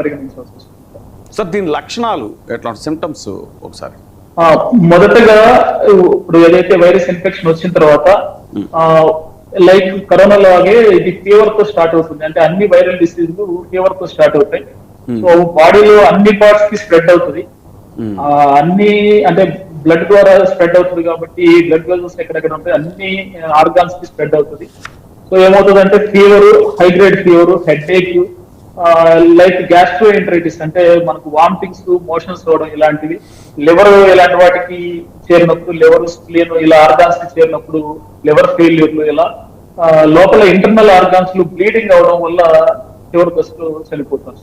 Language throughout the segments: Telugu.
పరిగణించవలసి వస్తుంది. సార్ దీని లక్షణాలు ఎట్లా సిమ్టమ్స్ ఒకసారి? మొదటగా ఇప్పుడు ఏదైతే వైరస్ ఇన్ఫెక్షన్ వచ్చిన తర్వాత లైక్ కరోనా లాగే ఇది ఫీవర్ తో స్టార్ట్ అవుతుంది. అంటే అన్ని వైరల్ డిసీజ్లు ఫీవర్ తో స్టార్ట్ అవుతాయి. సో బాడీలో అన్ని పార్ట్స్ కి స్ప్రెడ్ అవుతుంది. అన్ని అంటే బ్లడ్ ద్వారా స్ప్రెడ్ అవుతుంది కాబట్టి బ్లడ్ వెజల్స్ ఎక్కడెక్కడ ఉంటాయి అన్ని ఆర్గాన్స్ కి స్ప్రెడ్ అవుతుంది. సో ఏమవుతుంది అంటే ఫీవర్, హైగ్రేడ్ ఫీవర్, హెడ్ ఏక్, లైక్ గ్యాస్ట్రోఎంటరైటిస్ అంటే మనకు వామిటింగ్స్, మోషన్స్ అవడం ఇలాంటివి, లివర్ ఇలాంటి వాటికి చేరినప్పుడు, లివర్, స్ప్లీన్ ఇలా ఆర్గాన్స్ కి చేరినప్పుడు లివర్ ఫెయిల్యూర్లు, ఇలా లోపల ఇంటర్నల్ ఆర్గాన్స్ లో బ్లీడింగ్ అవడం వల్ల చివరి దశలో చనిపోతారు.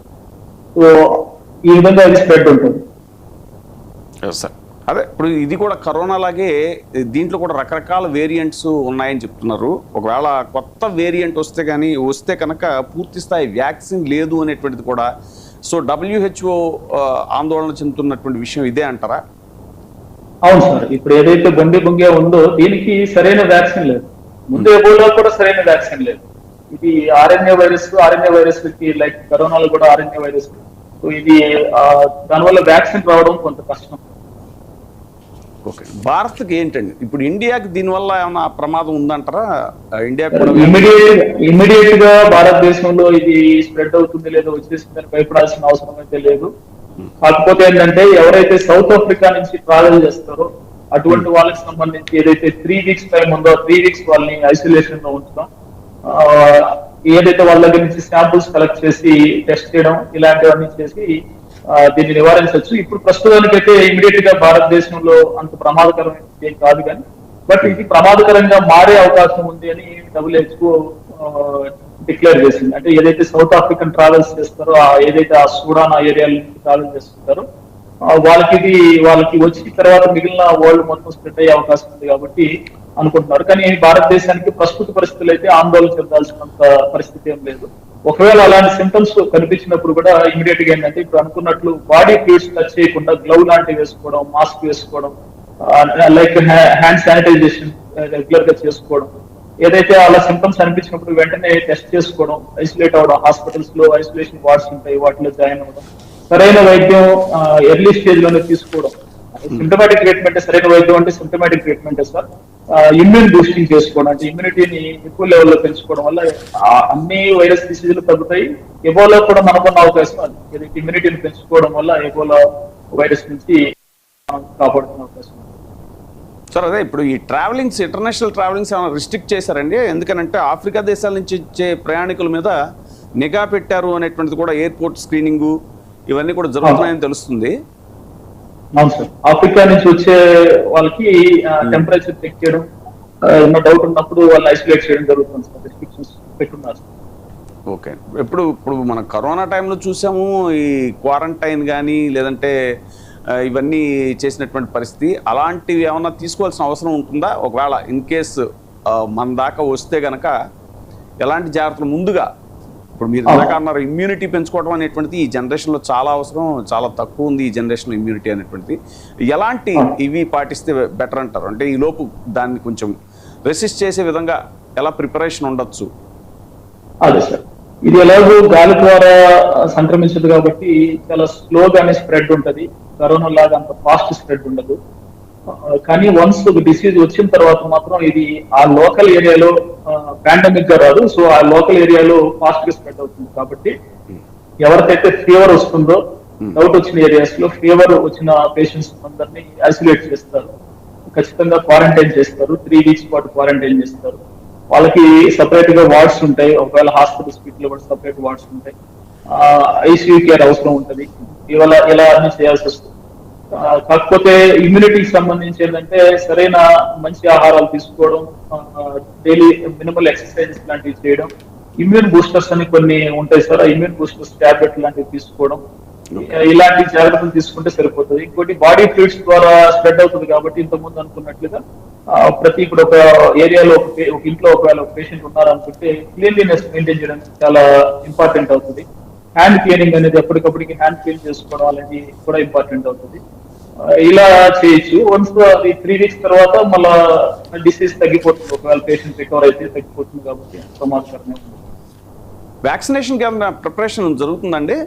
సో ఈ విధంగా అది స్ప్రెడ్ ఉంటుంది. సార్ అదే ఇప్పుడు ఇది కూడా కరోనా లాగే దీంట్లో కూడా రకరకాల వేరియంట్స్ ఉన్నాయని చెప్తున్నారు. ఒకవేళ కొత్త వేరియంట్ వస్తే కనుక పూర్తి స్థాయి వ్యాక్సిన్ లేదు అనేటువంటిది కూడా, సో WHO ఆందోళన చెందుతున్నటువంటి విషయం ఇదే అంటారా? అవును సార్, ఇప్పుడు ఏదైతే బొంగే ఉందో దీనికి సరైన వ్యాక్సిన్ లేదు. ముందు ఎబోలా కూడా సరైన వ్యాక్సిన్ లేదు. ఇది ఆర్ఎన్ఏ వైరస్ కి లైక్ కరోనాలో కూడా ఆర్ఎన్ఏ వైరస్. సో ఇది దానివల్ల వ్యాక్సిన్ రావడం కొంత కష్టం. ఓకే, భారత్కి ఏంటండి ఇప్పుడు ఇండియాకి దీనివల్ల ఏమైనా ప్రమాదం ఉందంటారా? ఇండియా కూడా ఇమ్మీడియట్ గా భారతదేశంలో ఇది స్ప్రెడ్ అవుతుంది లేదో వచ్చేసిందని భయపడాల్సిన అవసరం అయితే లేదు. కాకపోతే ఏంటంటే ఎవరైతే సౌత్ ఆఫ్రికా నుంచి ట్రావెల్ చేస్తారో అటువంటి వాళ్ళకి సంబంధించి ఏదైతే 3 వీక్స్ టైం ఉందో 3 వీక్స్ వాళ్ళని ఐసోలేషన్ లో ఉంచడం, ఏదైతే వాళ్ళ దగ్గర నుంచి శాంపుల్స్ కలెక్ట్ చేసి టెస్ట్ చేయడం ఇలాంటివన్నీ చేసి దీన్ని నివారించవచ్చు. ఇప్పుడు ప్రస్తుతానికైతే ఇమీడియట్ గా భారతదేశంలో అంత ప్రమాదకరమైన ఏం కాదు, కానీ బట్ ఇది ప్రమాదకరంగా మారే అవకాశం ఉంది అని WHO డిక్లేర్ చేసింది. అంటే ఏదైతే సౌత్ ఆఫ్రికన్ ట్రావెల్స్ చేస్తారో, ఏదైతే ఆ సూడాన్ ఏరియా నుంచి ట్రావెల్ చేస్తుంటారో వాళ్ళకి వచ్చిన తర్వాత మిగిలిన వరల్డ్ మొత్తం స్ప్రెడ్ అయ్యే అవకాశం ఉంది కాబట్టి అనుకుంటున్నారు. కానీ భారతదేశానికి ప్రస్తుత పరిస్థితులు అయితే ఆందోళన చెందాల్సినంత పరిస్థితి ఏం లేదు. ఒకవేళ అలాంటి సింటమ్స్ కనిపించినప్పుడు కూడా ఇమీడియట్ గా ఏంటంటే ఇప్పుడు అనుకున్నట్లు బాడీ ఫ్లూయిడ్స్ టచ్ చేయకుండా గ్లౌ లాంటివి వేసుకోవడం, మాస్క్ వేసుకోవడం, లైక్ హ్యాండ్ శానిటైజేషన్ రెగ్యులర్ గా చేసుకోవడం, ఏదైతే అలా సింటమ్స్ అనిపించినప్పుడు వెంటనే టెస్ట్ చేసుకోవడం, ఐసోలేట్ అవడం, హాస్పిటల్స్ లో ఐసోలేషన్ వార్డ్స్ ఉంటాయి వాటిలో జాయిన్ అవ్వడం, సరైన వైద్యం ఎర్లీ స్టేజ్ లోనే తీసుకోవడం. సిమ్టమాటిక్ ట్రీట్మెంట్ సరైన వైద్యం అంటే symptomatic treatment sir. Immune boosting చేసుకోవడం అంటే ఇమ్యూనిటీని ఎక్కువ లెవెల్లో పెంచుకోవడం వల్ల అన్ని వైరస్ డిసీజులు తగ్గుతాయి. ఎబోలా కూడా మనకున్న అవకాశం అది. ఇమ్యూనిటీని పెంచుకోవడం వల్ల ఎబోలా వైరస్ నుంచి కాపాడుకునే అవకాశం. సార్ అదే ఇప్పుడు ఈ ట్రావెలింగ్స్, ఇంటర్నేషనల్ ట్రావెలింగ్స్ ఏమైనా రిస్ట్రిక్ట్ చేశారండి? ఎందుకనంటే ఆఫ్రికా దేశాల నుంచి వచ్చే ప్రయాణికుల మీద నిఘా పెట్టారు అనేటువంటిది కూడా, ఎయిర్పోర్ట్ స్క్రీనింగ్ ఇవన్నీ కూడా జరుగుతున్నాయని తెలుస్తుంది. అవును సార్, ఆఫ్రికా నుంచి వచ్చే వాళ్ళకి టెంపరేచర్ చెక్ చేయడం, ఏమన్నా డౌట్ ఉన్నప్పుడు వాళ్ళు ఐసోలేట్ చేయడం జరుగుతుంది సార్. రెస్ట్రిక్షన్స్ పెట్టున్నారు. ఓకే, ఇప్పుడు మన కరోనా టైంలో చూసాము ఈ క్వారంటైన్ కానీ లేదంటే ఇవన్నీ చేసినటువంటి పరిస్థితి. అలాంటివి ఏమన్నా తీసుకోవాల్సిన అవసరం ఉంటుందా? ఒకవేళ ఇన్ కేసు మన దాకా వస్తే కనుక ఎలాంటి జాగ్రత్తలు ముందుగా, ఇప్పుడు మీరు ఇందాక అన్నారు ఇమ్యూనిటీ పెంచుకోవడం అనేటువంటిది ఈ జనరేషన్లో చాలా అవసరం, చాలా తక్కువ ఉంది ఈ జనరేషన్లో ఇమ్యూనిటీ అనేటువంటిది. ఎలాంటి ఇవి పాటిస్తే బెటర్ అంటారు? అంటే ఈ లోపు దాన్ని కొంచెం రెసిస్ట్ చేసే విధంగా ఎలా ప్రిపరేషన్ ఉండొచ్చు? అదే సార్, ఇది ఎలాగో గాలి ద్వారా సంక్రమించదు కాబట్టి చాలా స్లోగానే స్ప్రెడ్ ఉంటది. కరోనా లాగా అంత ఫాస్ట్ స్ప్రెడ్ ఉండదు. కానీ వన్స్ ఒక డిసీజ్ వచ్చిన తర్వాత మాత్రం ఇది ఆ లోకల్ ఏరియాలో పాండమిక్ గా రాదు. సో ఆ లోకల్ ఏరియాలో ఫాస్ట్ గా స్ప్రెడ్ అవుతుంది కాబట్టి ఎవరికైతే ఫీవర్ వస్తుందో, డౌట్ వచ్చిన ఏరియాస్ లో ఫీవర్ వచ్చిన పేషెంట్స్ అందరినీ ఐసోలేట్ చేస్తారు, ఖచ్చితంగా క్వారంటైన్ చేస్తారు, 3 వీక్స్ పాటు క్వారంటైన్ చేస్తారు. వాళ్ళకి సపరేట్ గా వార్డ్స్ ఉంటాయి. ఒకవేళ హాస్పిటల్స్ లో కూడా సపరేట్ వార్డ్స్ ఉంటాయి. ఐసీయూ కేర్ అవసరం ఉంటుంది. ఇలా అన్ని చేయాల్సి వస్తుంది. కాకపోతే ఇమ్యూనిటీకి సంబంధించి ఏంటంటే సరైన మంచి ఆహారాలు తీసుకోవడం, డైలీ మినిమల్ ఎక్సర్సైజెస్ లాంటివి చేయడం, ఇమ్యూన్ బూస్టర్స్ అని కొన్ని ఉంటాయి సార్, ఆ ఇమ్యూన్ బూస్టర్స్ టాబ్లెట్ లాంటివి తీసుకోవడం, ఇలాంటి జాగ్రత్తలు తీసుకుంటే సరిపోతుంది. ఇంకోటి బాడీ ఫ్లూయిడ్స్ ద్వారా స్ప్రెడ్ అవుతుంది కాబట్టి ఇంతకుముందు అనుకున్నట్లుగా ఇప్పుడు ఒక ఏరియాలో ఒక ఇంట్లో ఒకవేళ ఒక పేషెంట్ ఉన్నారనుకుంటే క్లీన్లీనెస్ మెయింటైన్ చేయడం చాలా ఇంపార్టెంట్ అవుతుంది. హ్యాండ్ క్లీనింగ్ అనేది ఎప్పటికప్పటికి హ్యాండ్ క్లీన్ చేసుకోవడం అనేది కూడా ఇంపార్టెంట్ అవుతుంది. ఇలా చేయొచ్చు. వన్స్ 3 వీక్స్ తర్వాత మళ్ళా డిసీజ్ తగ్గిపోతుంది. ఒకవేళ పేషెంట్ రికవర్ అయితే తగ్గిపోతుంది కాబట్టి ప్రమాదకరంగా ఉంటుంది. వ్యాక్సినేషన్ కి ఏమైనా ప్రిపరేషన్ జరుగుతుందండి?